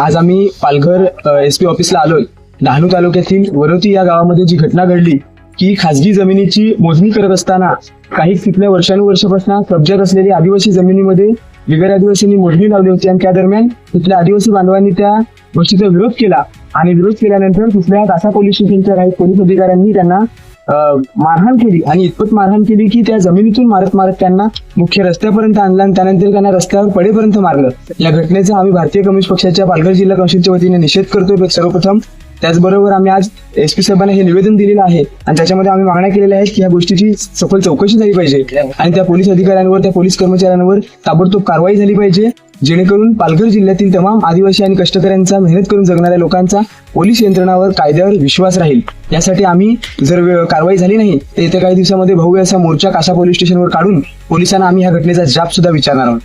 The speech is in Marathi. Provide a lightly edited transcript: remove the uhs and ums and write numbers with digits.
आज आम्ही पालघर एसपी ऑफिसला आलोय. डहाणू तालुक्यातील वरोती या गावामध्ये जी घटना घडली की खासगी जमिनीची मोजणी करत असताना काही तिथल्या वर्षानुवर्षापासून कब्जात असलेल्या आदिवासी जमिनीमध्ये बिगर आदिवासींनी मोजणी लावली होती आणि त्या दरम्यान तिथल्या आदिवासी बांधवांनी त्या गोष्टीचा विरोध केला आणि विरोध केल्यानंतर तिथल्या कासा पोलीस स्टेशनच्या काही पोलीस अधिकाऱ्यांनी त्यांना मारहाण केली आणि इतपत मारहाण केली की त्या जमिनीतून मारत मारत त्यांना मुख्य रस्त्यापर्यंत आणलं आणि त्यानंतर त्यांना रस्त्यावर पडेपर्यंत मारलं. या घटनेचा आम्ही भारतीय कम्युनिस्ट पक्षाच्या पालघर जिल्हा कौन्सिलच्या वतीने निषेध करतोय सर्वप्रथम. त्याचबरोबर आम्ही आज एसपी साहेबांना हे निवेदन दिलेलं आहे आणि त्याच्यामध्ये आम्ही मागण्या केलेल्या आहेत की या गोष्टीची सखोल चौकशी झाली पाहिजे आणि त्या पोलीस अधिकाऱ्यांवर त्या पोलीस कर्मचाऱ्यांवर ताबडतोब कारवाई झाली पाहिजे, जेणेकरून पालघर जिल्ह्यातील तमाम आदिवासी आणि कष्टकऱ्यांचा मेहनत करून जगणाऱ्या लोकांचा पोलीस यंत्रणावर कायद्यावर विश्वास राहील. यासाठी आम्ही जर कारवाई झाली नाही तर येत्या काही दिवसामध्ये भव्य असा मोर्चा कासा पोलीस स्टेशनवर काढून पोलिसांना आम्ही ह्या घटनेचा जाब सुद्धा विचारणार आहोत.